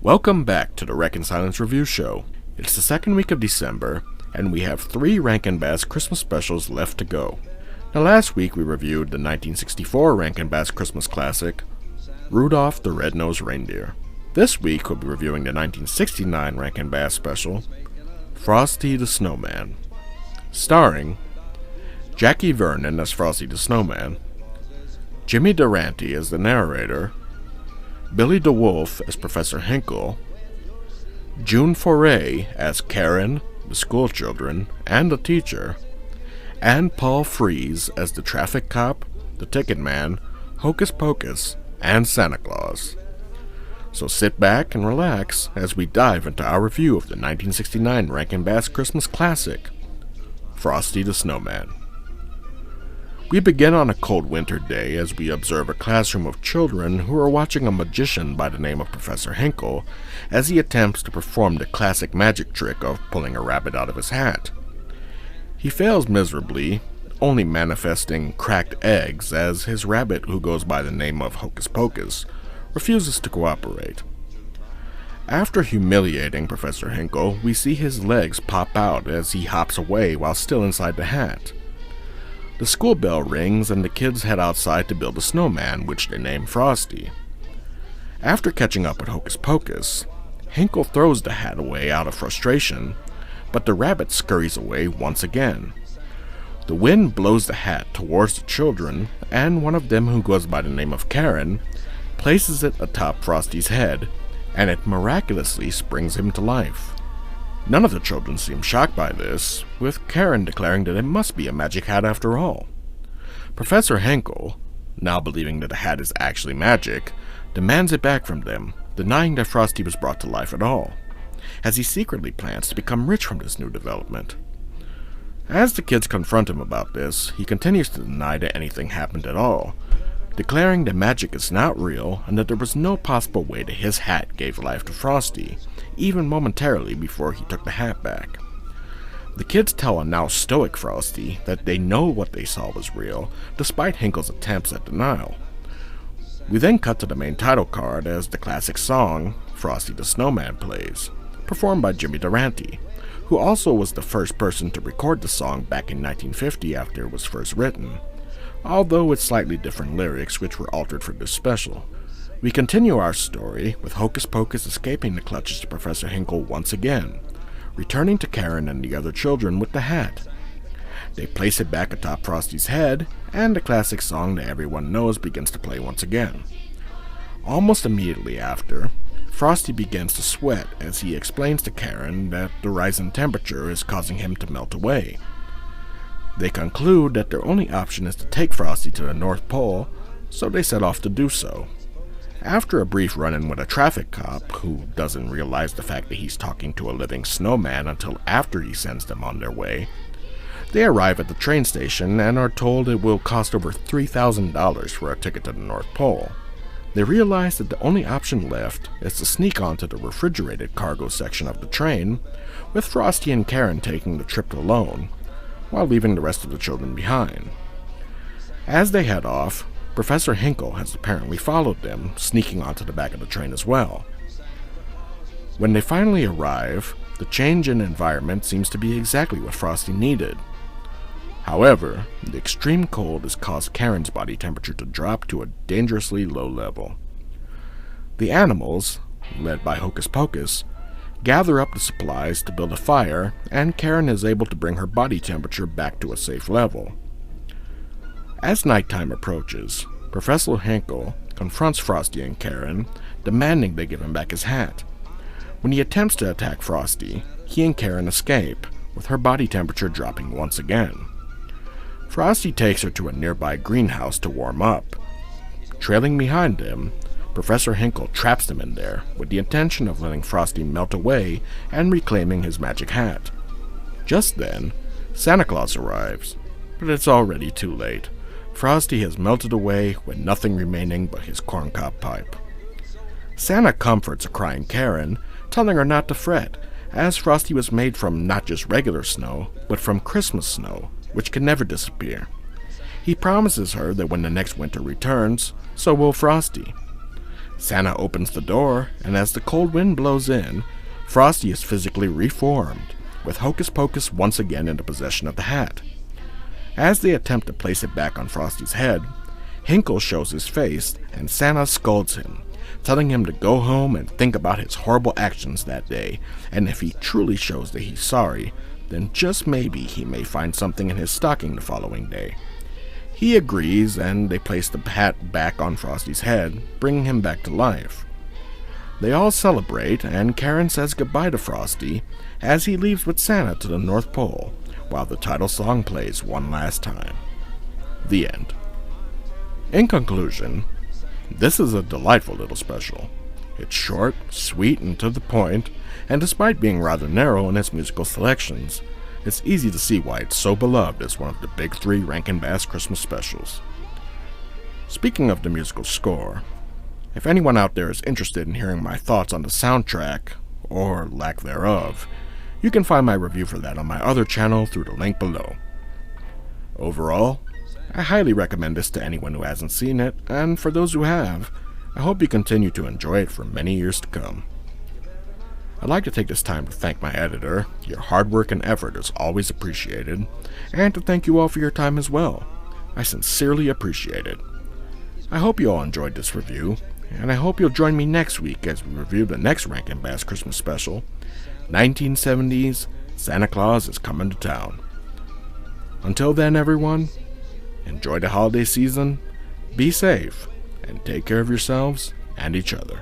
Welcome back to the Reconcilance Review Show. It's the second week of December, and we have 3 Rankin Bass Christmas specials left to go. Now last week we reviewed the 1964 Rankin Bass Christmas classic, Rudolph the Red-Nosed Reindeer. This week we'll be reviewing the 1969 Rankin Bass special, Frosty the Snowman, starring Jackie Vernon as Frosty the Snowman, Jimmy Durante as the narrator, Billy DeWolf as Professor Hinkle, June Foray as Karen, the schoolchildren, and the teacher, and Paul Frees as the traffic cop, the ticket man, Hocus Pocus, and Santa Claus. So sit back and relax as we dive into our review of the 1969 Rankin Bass Christmas classic, Frosty the Snowman. We begin on a cold winter day as we observe a classroom of children who are watching a magician by the name of Professor Hinkle as he attempts to perform the classic magic trick of pulling a rabbit out of his hat. He fails miserably, only manifesting cracked eggs as his rabbit, who goes by the name of Hocus Pocus, refuses to cooperate. After humiliating Professor Hinkle, we see his legs pop out as he hops away while still inside the hat. The school bell rings and the kids head outside to build a snowman, which they name Frosty. After catching up with Hocus Pocus, Hinkle throws the hat away out of frustration, but the rabbit scurries away once again. The wind blows the hat towards the children, and one of them, who goes by the name of Karen, places it atop Frosty's head, and it miraculously springs him to life. None of the children seem shocked by this, with Karen declaring that it must be a magic hat after all. Professor Hinkle, now believing that the hat is actually magic, demands it back from them, denying that Frosty was brought to life at all, as he secretly plans to become rich from this new development. As the kids confront him about this, he continues to deny that anything happened at all, declaring that magic is not real and that there was no possible way that his hat gave life to Frosty, even momentarily before he took the hat back. The kids tell a now stoic Frosty that they know what they saw was real, despite Hinkle's attempts at denial. We then cut to the main title card as the classic song, Frosty the Snowman, plays, performed by Jimmy Durante, who also was the first person to record the song back in 1950 after it was first written, although with slightly different lyrics which were altered for this special. We continue our story with Hocus Pocus escaping the clutches of Professor Hinkle once again, returning to Karen and the other children with the hat. They place it back atop Frosty's head, and the classic song that everyone knows begins to play once again. Almost immediately after, Frosty begins to sweat as he explains to Karen that the rise in temperature is causing him to melt away. They conclude that their only option is to take Frosty to the North Pole, so they set off to do so. After a brief run-in with a traffic cop, who doesn't realize the fact that he's talking to a living snowman until after he sends them on their way, they arrive at the train station and are told it will cost over $3,000 for a ticket to the North Pole. They realize that the only option left is to sneak onto the refrigerated cargo section of the train, with Frosty and Karen taking the trip alone, while leaving the rest of the children behind. As they head off, Professor Hinkle has apparently followed them, sneaking onto the back of the train as well. When they finally arrive, the change in environment seems to be exactly what Frosty needed. However, the extreme cold has caused Karen's body temperature to drop to a dangerously low level. The animals, led by Hocus Pocus, gather up the supplies to build a fire, and Karen is able to bring her body temperature back to a safe level. As nighttime approaches, Professor Hinkle confronts Frosty and Karen, demanding they give him back his hat. When he attempts to attack Frosty, he and Karen escape, with her body temperature dropping once again. Frosty takes her to a nearby greenhouse to warm up. Trailing behind them, Professor Hinkle traps them in there, with the intention of letting Frosty melt away and reclaiming his magic hat. Just then, Santa Claus arrives, but it's already too late. Frosty has melted away with nothing remaining but his corncob pipe. Santa comforts a crying Karen, telling her not to fret, as Frosty was made from not just regular snow, but from Christmas snow, which can never disappear. He promises her that when the next winter returns, so will Frosty. Santa opens the door, and as the cold wind blows in, Frosty is physically reformed, with Hocus Pocus once again into possession of the hat. As they attempt to place it back on Frosty's head, Hinkle shows his face, and Santa scolds him, telling him to go home and think about his horrible actions that day, and if he truly shows that he's sorry, then just maybe he may find something in his stocking the following day. He agrees, and they place the hat back on Frosty's head, bringing him back to life. They all celebrate, and Karen says goodbye to Frosty as he leaves with Santa to the North Pole, while the title song plays one last time. The end. In conclusion, this is a delightful little special. It's short, sweet, and to the point, and despite being rather narrow in its musical selections, it's easy to see why it's so beloved as one of the big three Rankin Bass Christmas specials. Speaking of the musical score, if anyone out there is interested in hearing my thoughts on the soundtrack, or lack thereof, you can find my review for that on my other channel through the link below. Overall, I highly recommend this to anyone who hasn't seen it, and for those who have, I hope you continue to enjoy it for many years to come. I'd like to take this time to thank my editor. Your hard work and effort is always appreciated, and to thank you all for your time as well. I sincerely appreciate it. I hope you all enjoyed this review, and I hope you'll join me next week as we review the next Rankin Bass Christmas special, 1970's Santa Claus is Coming to Town. Until then, everyone, enjoy the holiday season, be safe, and take care of yourselves and each other.